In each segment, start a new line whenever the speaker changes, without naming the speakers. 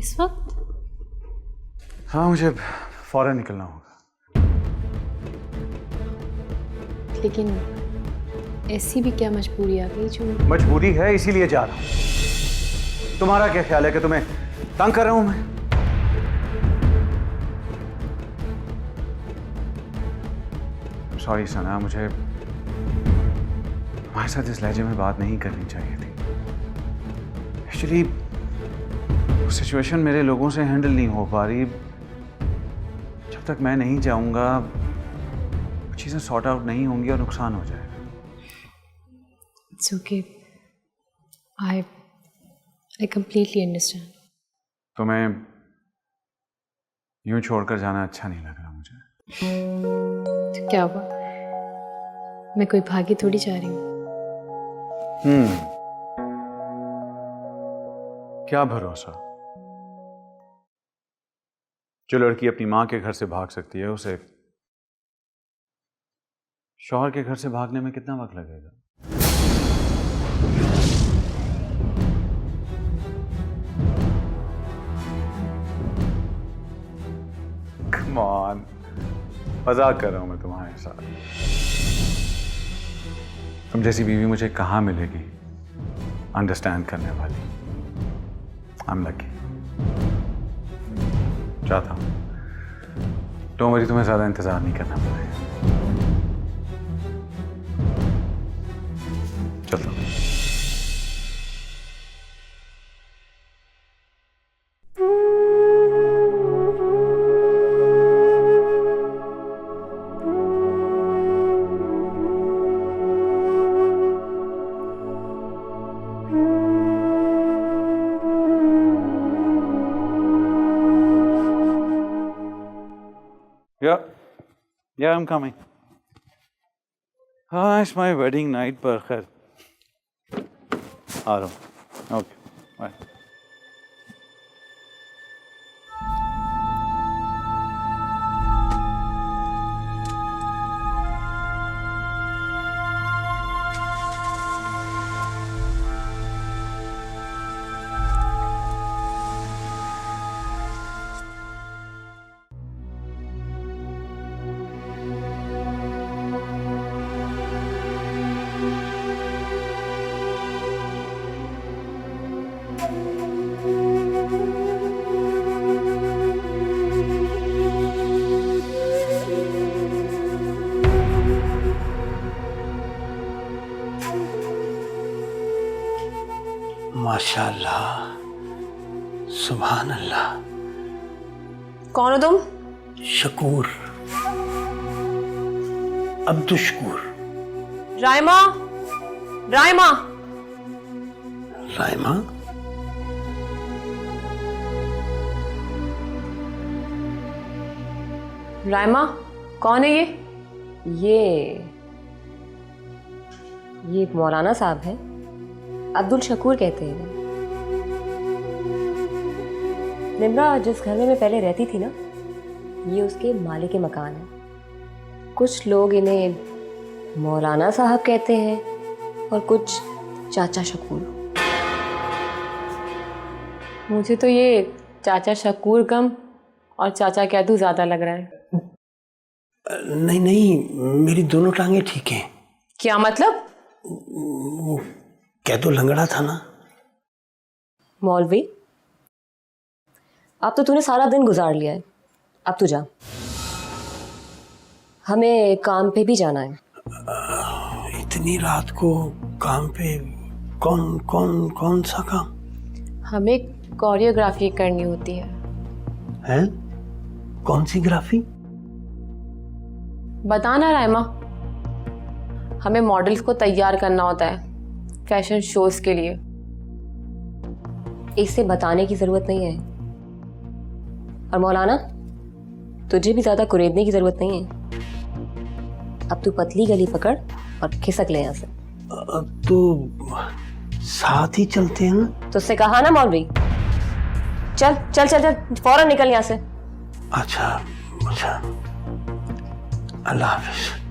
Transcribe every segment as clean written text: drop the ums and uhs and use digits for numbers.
इस वक्त?
हाँ, मुझे फौरन निकलना होगा।
लेकिन ऐसी भी क्या मजबूरी आ गई जो?
मजबूरी है, इसीलिए जा रहा हूं। तुम्हारा क्या ख्याल है कि तुम्हें तंग कर रहा हूं मैं? सॉरी सना, मुझे तुम्हारे साथ इस लहजे में बात नहीं करनी चाहिए थी। एक्चुअली सिचुएशन मेरे लोगों से हैंडल नहीं हो पा रही। जब तक मैं नहीं जाऊंगा चीजें सॉर्ट आउट नहीं होंगी और नुकसान हो जाएगा।
It's okay. I completely understand.
तुम्हें यूं छोड़कर जाना अच्छा नहीं लग रहा मुझे।
तो क्या हुआ? मैं कोई भागी थोड़ी जा रही हूँ।
क्या भरोसा? जो लड़की अपनी मां के घर से भाग सकती है, उसे शौहर के घर से भागने में कितना वक्त लगेगा? Come on, मजाक कर रहा हूं मैं तुम्हारे साथ। तुम जैसी बीवी मुझे कहां मिलेगी अंडरस्टैंड करने वाली। I am lucky. चाहता हूं डोंट वरी, तुम्हें ज्यादा इंतजार नहीं करना पड़ेगा। चलता हूं। Yeah, I'm coming. हाँ, it's my wedding night पर खैर आ रहा हूँ। Okay, bye.
माशाअल्लाह, सुभान अल्लाह।
कौन हो तुम?
शकूर, अब्दुशकूर।
राइमा, राइमा।
राइमा?
राइमा कौन है ये? ये मौलाना साहब हैं, अब्दुल शकूर कहते हैं। निम्रा जिस घर में मैं पहले रहती थी ना, ये उसके मालिक के मकान है। कुछ लोग इन्हें मौलाना साहब कहते हैं और कुछ चाचा शकूर। मुझे तो ये चाचा शकूर कम और चाचा कैदू ज़्यादा लग रहा है।
नहीं नहीं, मेरी दोनों टांगे ठीक हैं।
क्या मतलब?
वो कैदू लंगड़ा था ना।
मौलवी, अब तो तूने सारा दिन गुजार लिया है, अब तू जा, हमें काम पे भी जाना है।
इतनी रात को काम पे? कौन कौन कौन सा काम?
हमें कोरियोग्राफी करनी होती है।
हैं? कौन सी ग्राफी?
बताना राइमा। हमें मॉडल्स को तैयार करना होता है फैशन शोज के लिए। इसे बताने की जरूरत नहीं है। और मौलाना, तुझे भी ज्यादा कुरेदने की जरूरत नहीं है। अब तू पतली गली पकड़ और खिसक ले यहाँ से।
तो साथ ही चलते हैं ना?
तुझसे कहा ना मौलवी, चल चल चल चल, फौरन निकल यहाँ से।
अच्छा अच्छा, अल्लाह हाफिज।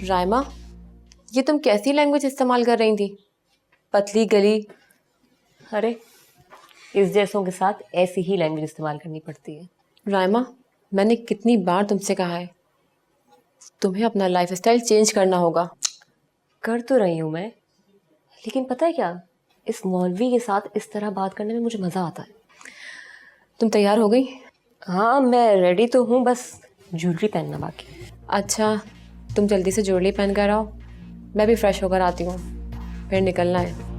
रायमा, ये तुम कैसी लैंग्वेज इस्तेमाल कर रही थी? पतली गली। अरे इस जैसों के साथ ऐसी ही लैंग्वेज इस्तेमाल करनी पड़ती है। रायमा, मैंने कितनी बार तुमसे कहा है, तुम्हें अपना लाइफस्टाइल चेंज करना होगा। कर तो रही हूँ मैं, लेकिन पता है क्या, इस मौलवी के साथ इस तरह बात करने में मुझे मज़ा आता है। तुम तैयार हो गई? हाँ, मैं रेडी तो हूँ, बस ज्वेलरी पहनना बाकी। अच्छा, तुम जल्दी से ज्वेलरी पहन कर आओ, मैं भी फ्रेश होकर आती हूँ, फिर निकलना है।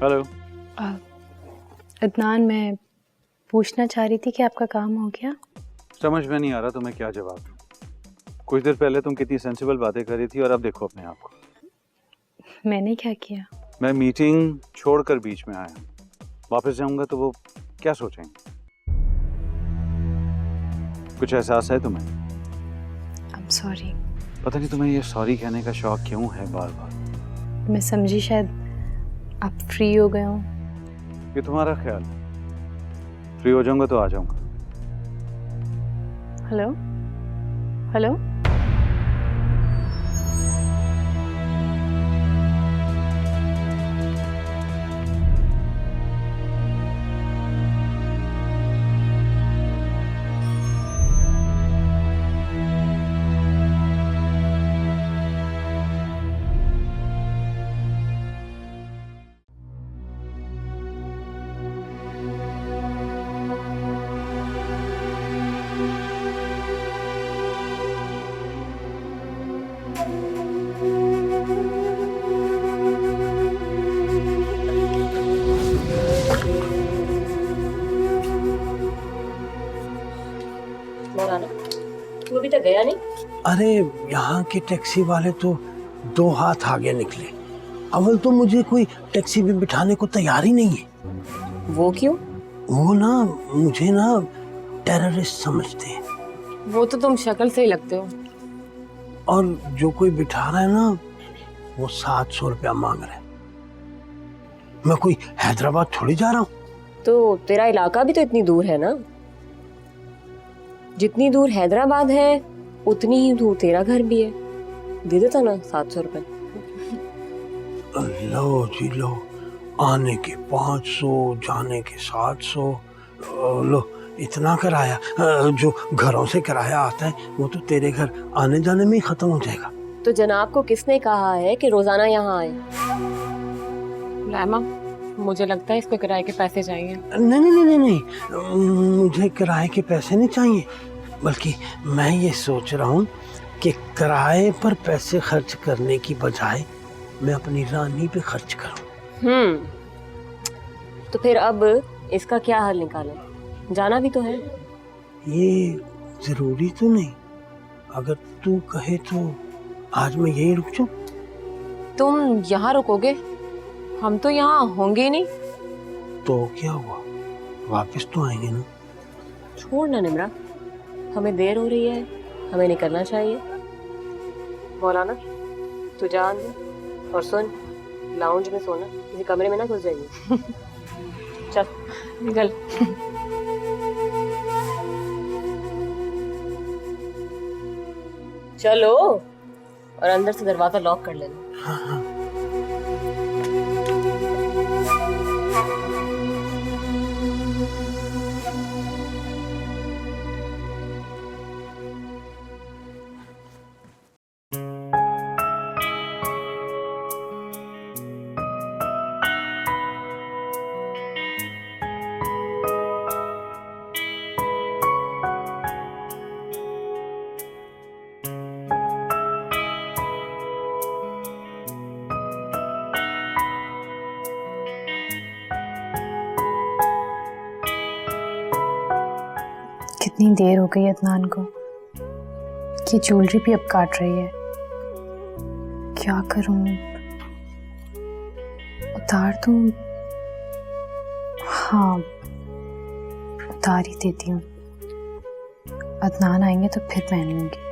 हेलो।
अदनान, मैं पूछना चाह रही थी कि आपका काम हो गया?
समझ में नहीं आ रहा तुम्हें क्या जवाब दूं। कुछ देर पहले तुम कितनी सेंसिबल बातें कर रही थी और अब देखो अपने आप को।
मैंने क्या किया?
मैं मीटिंग छोड़कर बीच में आया, वापस जाऊंगा तो वो क्या सोचेंगे? कुछ एहसास है तुम्हें?
I am sorry.
पता नहीं तुम्हें ये सॉरी कहने का शौक क्यों है बार बार।
मैं समझी शायद आप फ्री हो गए हो।
ये तुम्हारा ख्याल है। फ्री हो जाऊंगा तो आ जाऊंगा।
Hello hello.
तू अभी तक गया नहीं?
अरे यहाँ के टैक्सी वाले तो 2 हाथ आगे निकले। अव्वल तो मुझे कोई टैक्सी में बिठाने को तैयार ही नहीं है।
वो क्यों?
वो ना मुझे ना टेररिस्ट समझते हैं।
वो तो तुम शक्ल से ही लगते हो।
और जो कोई बिठा रहा है ना, वो 700 रुपया मांग रहा है। मैं कोई हैदराबाद थोड़ी जा रहा हूँ।
तो तेरा इलाका भी तो इतनी दूर है ना? जितनी दूर हैदराबाद है उतनी ही दूर तेरा घर भी है। दे देता ना 700 रुपए।
लो जी लो, आने के 500, जाने के 700। लो इतना किराया। जो घरों से किराया आता है वो तो तेरे घर आने जाने में ही खत्म हो जाएगा।
तो जनाब को किसने कहा है कि रोजाना यहाँ आए? लामा, मुझे लगता है इसको किराए के पैसे चाहिए।
नहीं नहीं नहीं नहीं, मुझे किराए के पैसे नहीं चाहिए, बल्कि मैं ये सोच रहा हूँ कि किराए पर पैसे खर्च करने की बजाय मैं अपनी रानी पे खर्च करूँ।
तो फिर अब इसका क्या हल निकालें? जाना भी तो है।
ये जरूरी तो नहीं। अगर तू कहे तो आज मैं यही रुक जाऊं।
तुम यहाँ रुकोगे? हम तो यहाँ होंगे ही नहीं।
तो क्या हुआ, वापस तो आएंगे ना।
छोड़ ना निम्रा, हमें देर हो रही है, हमें निकलना चाहिए। मौलाना, तू जा अंदर और सुन, लाउंज में सोना, किसी कमरे में ना घुस जाइए। चल निकल। चलो, और अंदर से दरवाजा लॉक कर लेना।
हाँ हाँ।
इतनी देर हो गई अदनान को कि ज्वेलरी भी अब काट रही है। क्या करूं? उतार दूं? हाँ, उतार ही देती हूँ। अदनान आएंगे तो फिर पहन लूंगी।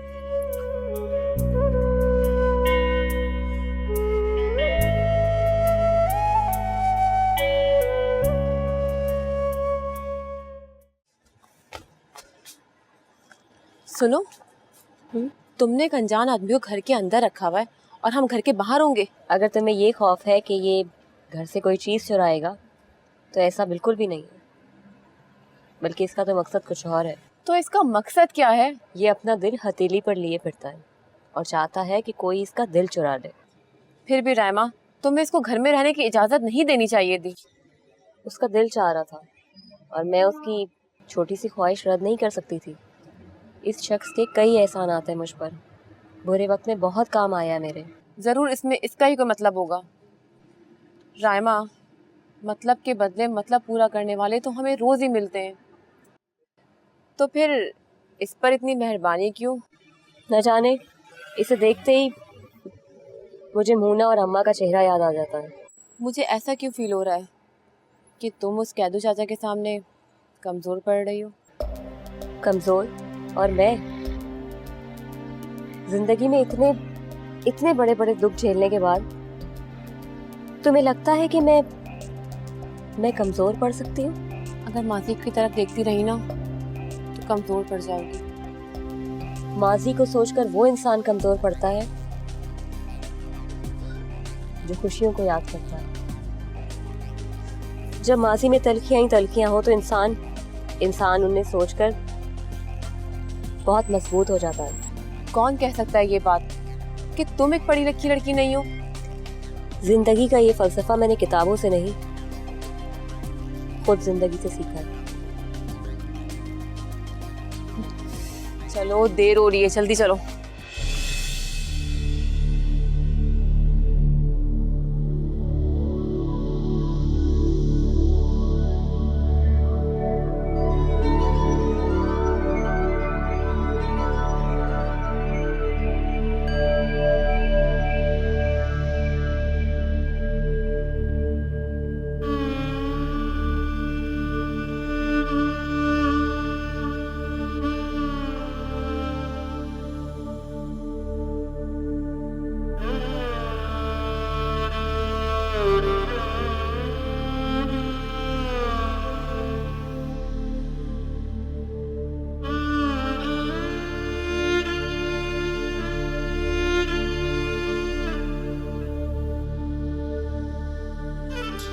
सुनो, तुमने एक अनजान आदमी को घर के अंदर रखा हुआ है और हम घर के बाहर होंगे।
अगर तुम्हें ये खौफ है कि ये घर से कोई चीज़ चुराएगा तो ऐसा बिल्कुल भी नहीं है, बल्कि इसका तो मकसद कुछ और है।
तो इसका मकसद क्या है?
ये अपना दिल हथेली पर लिए फिरता है और चाहता है कि कोई इसका दिल चुरा ले।
फिर भी रायमा, तुम्हें इसको घर में रहने की इजाज़त नहीं देनी चाहिए थी।
उसका दिल चाह रहा था और मैं उसकी छोटी सी ख्वाहिश रद्द नहीं कर सकती थी। इस शख्स के कई एहसान आते हैं मुझ पर, बुरे वक्त में बहुत काम आया मेरे।
ज़रूर इसमें इसका ही कोई मतलब होगा। रायमा, मतलब के बदले मतलब पूरा करने वाले तो हमें रोज़ ही मिलते हैं, तो फिर इस पर इतनी मेहरबानी क्यों?
न जाने, इसे देखते ही मुझे मूना और अम्मा का चेहरा याद आ जाता है।
मुझे ऐसा क्यों फील हो रहा है कि तुम उस कैदू चाचा के सामने कमज़ोर पड़ रही हो।
कमज़ोर? और मैं जिंदगी में इतने बड़े बड़े दुख झेलने के बाद तुम्हें लगता है कि मैं कमज़ोर पड़ सकती हूँ?
अगर माजी की तरफ देखती रही ना तो कमज़ोर पड़ जाओगी।
माजी को सोचकर वो इंसान कमज़ोर पड़ता है जो खुशियों को याद करता है। जब माजी में तलखियां ही तलखियां हो तो इंसान उन्हें सोचकर बहुत मजबूत हो जाता है।
कौन कह सकता है ये बात कि तुम एक पढ़ी लिखी लड़की नहीं हो?
जिंदगी का ये फलसफा मैंने किताबों से नहीं, खुद जिंदगी से सीखा है।
चलो, देर हो रही है, जल्दी चलो।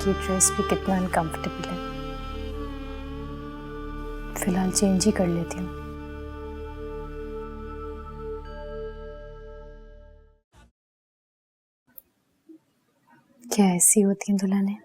ये ड्रेस भी कितना अनकंफर्टेबल है। फिलहाल चेंज ही कर लेती हूँ। क्या ऐसी होती हैं दुल्हनें?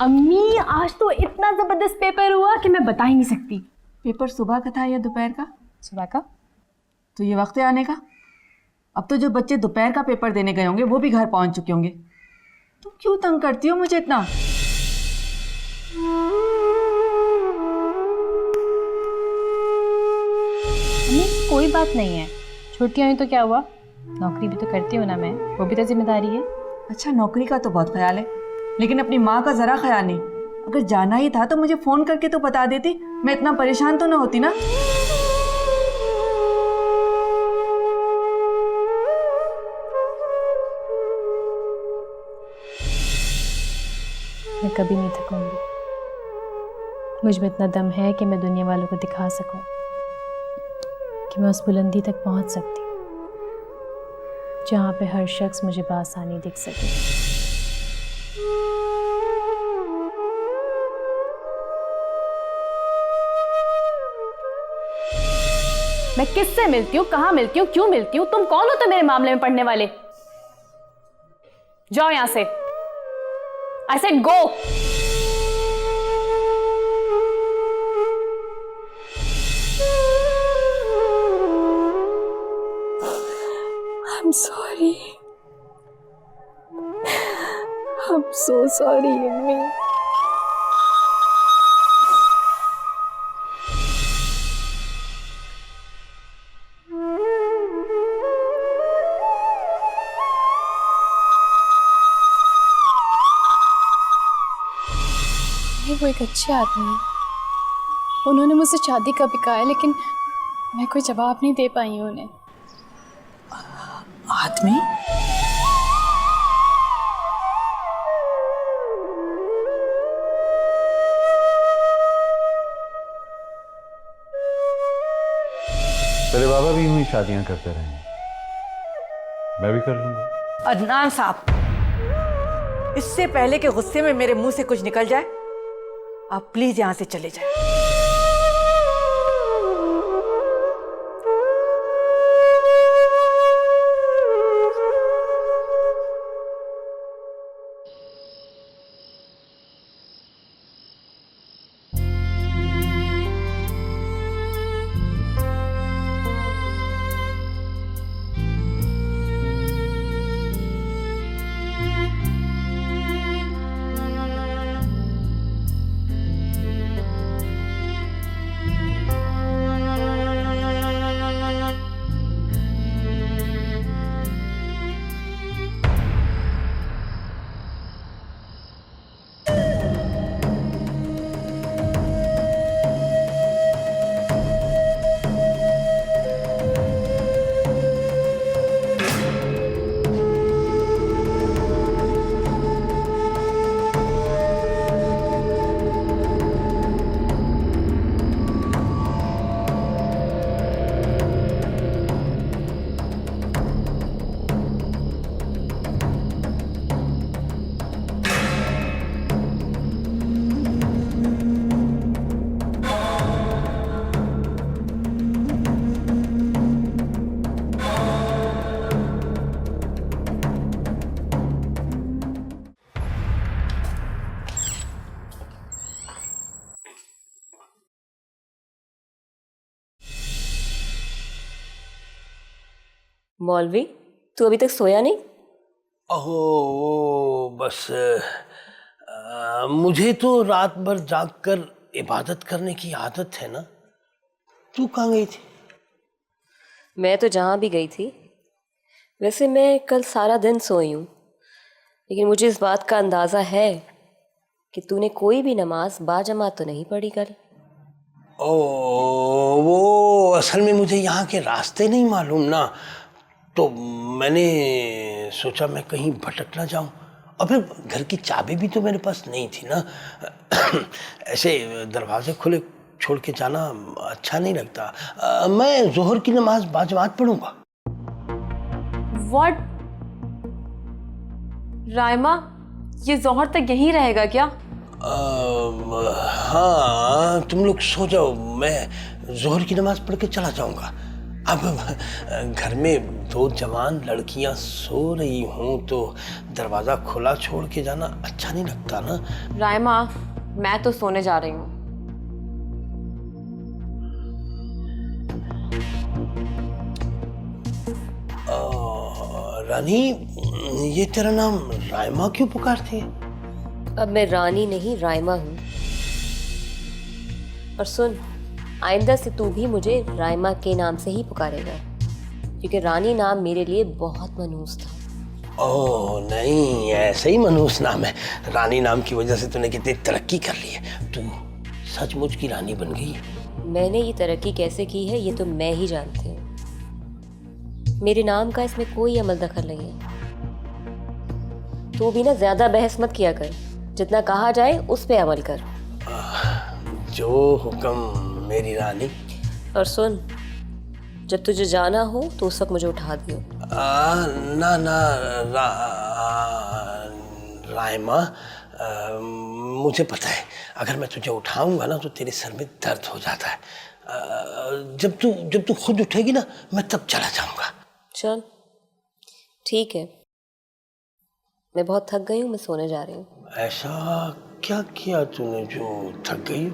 अम्मी आज तो इतना जबरदस्त पेपर हुआ कि मैं बता ही नहीं सकती।
पेपर सुबह का था या दोपहर का?
सुबह का।
तो ये वक्त है आने का। अब तो जो बच्चे दोपहर का पेपर देने गए होंगे वो भी घर पहुंच चुके होंगे। तुम क्यों तंग करती हो मुझे इतना?
अम्मी कोई बात नहीं है, छुट्टियां हुई तो क्या हुआ, नौकरी भी तो करती हूँ ना मैं, वो भी तो जिम्मेदारी है।
अच्छा, नौकरी का तो बहुत ख्याल है, लेकिन अपनी माँ का जरा ख्याल नहीं। अगर जाना ही था तो मुझे फोन करके तो बता देती, मैं इतना परेशान तो ना होती ना।
मैं कभी नहीं थकूंगी। मुझ में इतना दम है कि मैं दुनिया वालों को दिखा सकूं कि मैं उस बुलंदी तक पहुंच सकती हूँ जहां पे हर शख्स मुझे बआसानी दिख सके।
मैं किससे मिलती हूँ, कहाँ मिलती हूँ, क्यों मिलती हूँ, तुम कौन हो तो मेरे मामले में पढ़ने वाले? जाओ यहां से। I said go. I'm sorry. I'm so sorry, Ammi.
वो एक अच्छे आदमी है, उन्होंने मुझसे शादी का भी कहा है, लेकिन मैं कोई जवाब नहीं दे पाई हूँ उन्हें।
आदमी?
तेरे बाबा भी यूं ही शादियां करते रहे, मैं भी कर लूंगा।
अदनान साहब, इससे पहले कि गुस्से में मेरे मुंह से कुछ निकल जाए, आप प्लीज यहां से चले जाएं।
मौलवी, तू अभी तक सोया नहीं?
ओहो, बस मुझे तो रात भर जागकर इबादत करने की आदत है ना। तू कहाँ गई थी?
मैं तो जहाँ भी गई थी। वैसे मैं कल सारा दिन सोई हूँ, लेकिन मुझे इस बात का अंदाज़ा है कि तूने कोई भी नमाज बाजमात तो नहीं पढ़ी कल।
ओ, वो असल में मुझे यहाँ के रास्ते नहीं मालूम ना, तो मैंने सोचा मैं कहीं भटक ना जाऊं। और फिर घर की चाबी भी तो मेरे पास नहीं थी ना। ऐसे दरवाजे खुले छोड़ के जाना अच्छा नहीं लगता। मैं जोहर की नमाज बाजमात पढ़ूंगा।
व्हाट? राइमा, ये जोहर तक यहीं रहेगा क्या?
हाँ, तुम लोग सो जाओ, मैं जोहर की नमाज पढ़ के चला जाऊंगा। अब घर में दो जवान लड़कियां सो रही हूं तो दरवाजा खुला छोड़ के जाना अच्छा नहीं लगता ना।
रायमा, मैं तो सोने जा रही हूँ।
रानी, ये तेरा नाम रायमा क्यों पुकारती है?
अब मैं रानी नहीं रायमा हूँ। और सुन, आइंदा से तू भी मुझे रायमा के नाम से ही पुकारेगा, क्योंकि रानी नाम मेरे लिए बहुत मनहूस था।
ओह नहीं, ऐसे ही मनहूस नाम है। रानी नाम की वजह से तूने कितनी तरक्की कर ली है। तू सचमुच की रानी बन गई है।
मैंने ये तरक्की कैसे की है ये तो मैं ही जानती हूँ। मेरे नाम का इसमें कोई अमल दखल नहीं है। तू भी ना ज्यादा बहस मत किया कर, जितना कहा जाए उस पे अमल कर।
जो हुक्म मेरी रानी।
और सुन, जब तुझे जाना हो तो उस वक्त मुझे उठा दियो।
ना ना रायमा, मुझे पता है अगर मैं तुझे उठाऊंगा ना तो तेरे सर में दर्द हो जाता है। जब तू खुद उठेगी ना मैं तब चला जाऊंगा।
चल ठीक है, मैं बहुत थक गई हूँ, मैं सोने जा रही हूँ।
ऐसा क्या किया तूने जो थक गई?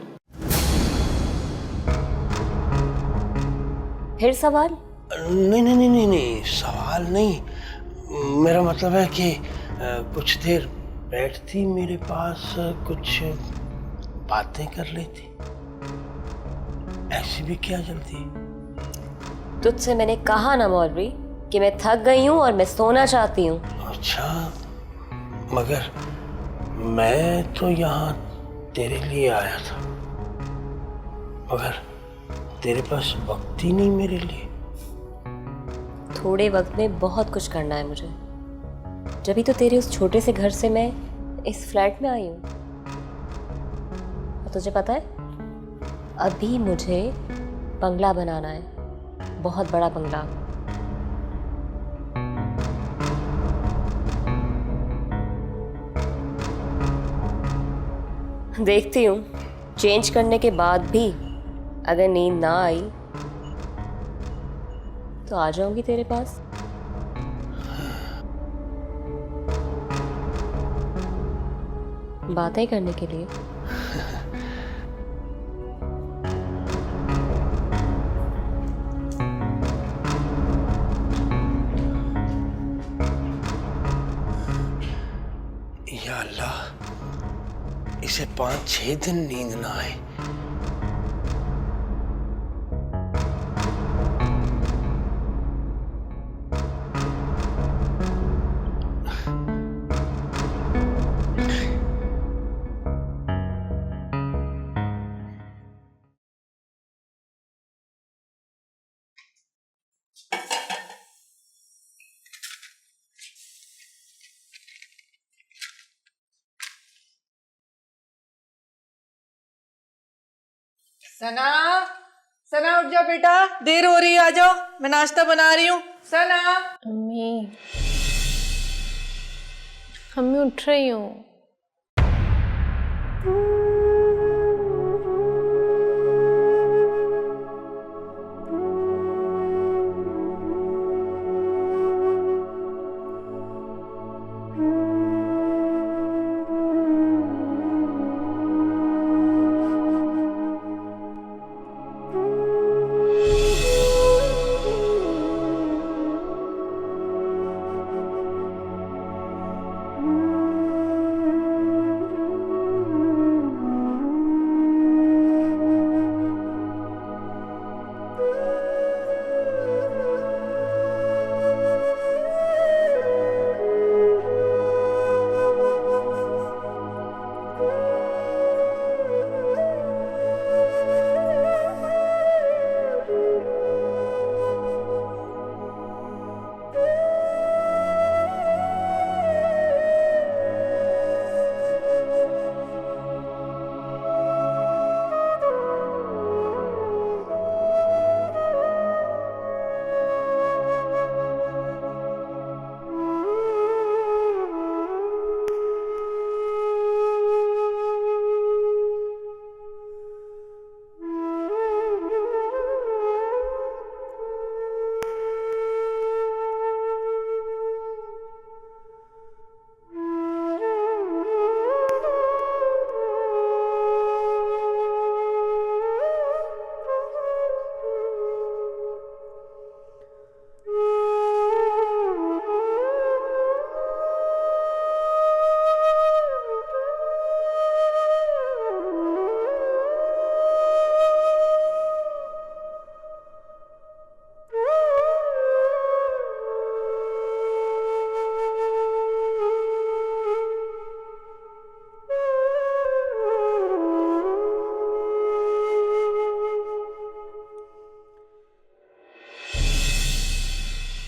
फिर सवाल?
नहीं नहीं नहीं नहीं नहीं, सवाल नहीं। मेरा मतलब है कि कुछ देर बैठती मेरे पास, कुछ बातें कर लेती। ऐसी भी क्या जल्दी?
तुझसे मैंने कहा ना मौलवी कि मैं थक गई हूँ और मैं सोना चाहती हूँ।
अच्छा, मगर मैं तो यहाँ तेरे लिए आया था, मगर तेरे पास वक्त ही नहीं मेरे लिए।
थोड़े वक्त में बहुत कुछ करना है मुझे, जभी तो तेरे उस छोटे से घर से मैं इस फ्लैट में आई हूँ। और तुझे पता है, अभी मुझे बंगला बनाना है, बहुत बड़ा बंगला। देखती हूँ, चेंज करने के बाद भी अगर नींद ना आई तो आ जाऊंगी तेरे पास। बातें करने के लिए।
या अल्लाह, इसे 5-6 दिन नींद ना आए।
सना, सना उठ जाओ बेटा, देर हो रही है, आ जाओ, मैं नाश्ता बना रही हूँ। सना।
अम्मी, अम्मी उठ रही हूँ।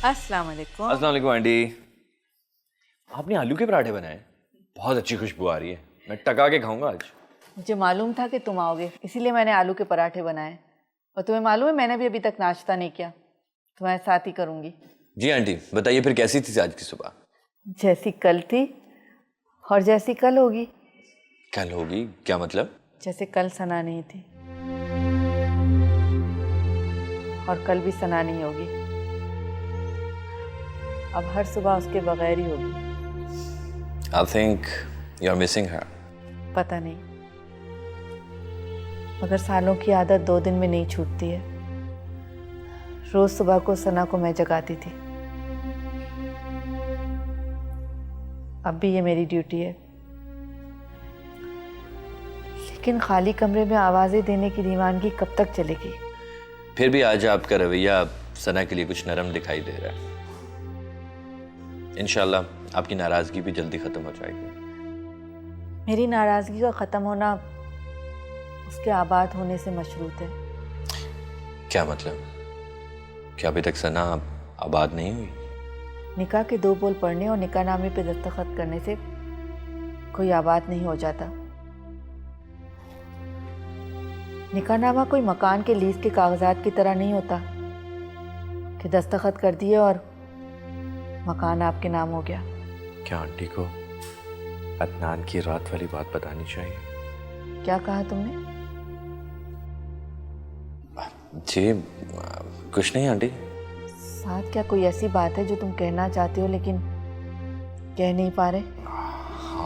अस्सलाम वालेकुम।
अस्सलाम वालेकुम आंटी। आपने आलू के पराठे बनाए, बहुत अच्छी खुशबू आ रही है, मैं टका के खाऊंगा आज।
मुझे मालूम था कि तुम आओगे, इसीलिए मैंने आलू के पराठे बनाए। और तुम्हें मालूम है मैंने भी अभी तक नाश्ता नहीं किया, तुम्हारे साथ ही करूँगी।
जी आंटी, बताइए फिर कैसी थी आज की सुबह?
जैसी कल थी और जैसी कल होगी।
कल होगी क्या मतलब?
जैसे कल सना नहीं थी और कल भी सना नहीं होगी, अब हर सुबह उसके बगैर ही होगी।
I think you are missing her.
पता नहीं, मगर सालों की आदत 2 दिन में नहीं छूटती है। रोज सुबह को सना को मैं जगाती थी, अब भी ये मेरी ड्यूटी है। लेकिन खाली कमरे में आवाजें देने की दीवानगी कब तक चलेगी?
फिर भी आज आपका रवैया सना के लिए कुछ नरम दिखाई दे रहा है। इंशाल्लाह आपकी नाराजगी भी जल्दी खत्म हो जाएगी।
मेरी नाराजगी का ख़त्म होना उसके आबाद होने से मशरूत है।
क्या मतलब? क्या अभी तक सना आबाद नहीं हुई?
निकाह के 2 बोल पढ़ने और निकाहनामे पे दस्तखत करने से कोई आबाद नहीं हो जाता। निकाहनामा कोई मकान के लीज के कागजात की तरह नहीं होता कि दस्तखत कर दिए और मकान आपके नाम हो गया।
क्या आंटी को अदनान की रात वाली बात बतानी चाहिए?
क्या कहा तुमने?
जी कुछ नहीं आंटी।
साथ क्या कोई ऐसी बात है जो तुम कहना चाहते हो लेकिन कह नहीं पा रहे?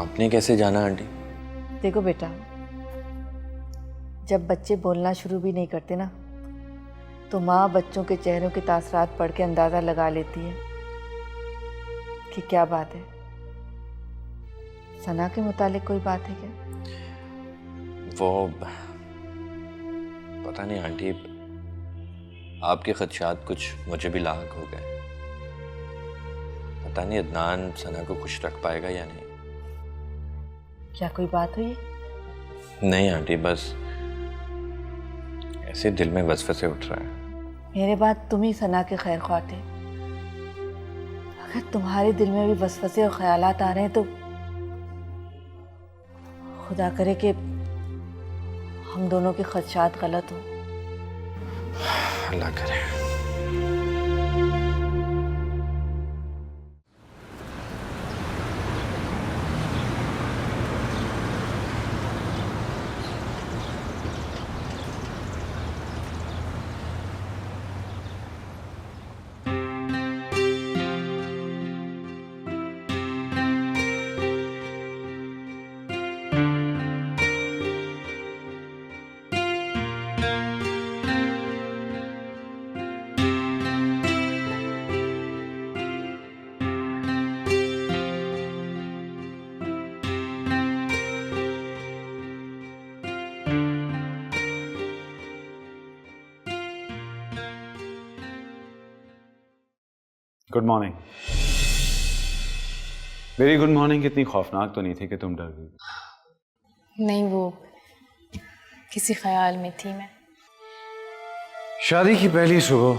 आपने कैसे जाना आंटी?
देखो बेटा, जब बच्चे बोलना शुरू भी नहीं करते ना, तो माँ बच्चों के चेहरों के तासरात पढ़ के अंदाज़ा लगा लेती है कि क्या बात है। सना के मुतालिक कोई बात है क्या?
वो पता नहीं आंटी, आपके खदशात कुछ मुझे भी लाहक हो गए। पता नहीं अदनान सना को खुश रख पाएगा या नहीं।
क्या कोई बात हुई?
नहीं आंटी, बस ऐसे दिल में वसवसे उठ रहा है।
मेरे बाद तुम ही सना के खैर ख्वाह थे। अगर तुम्हारे दिल में भी वसवसे और ख्यालात आ रहे हैं तो खुदा करे कि हम दोनों के खदशात गलत हो।
अल्लाह करे।
Good morning. मेरी गुड मॉर्निंग इतनी खौफनाक तो नहीं थी कि तुम डर गई?
नहीं, वो किसी ख्याल में थी मैं।
शादी की पहली सुबह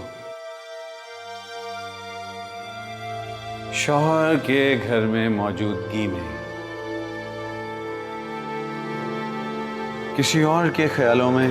शौहर के घर में मौजूदगी में किसी और के ख्यालों में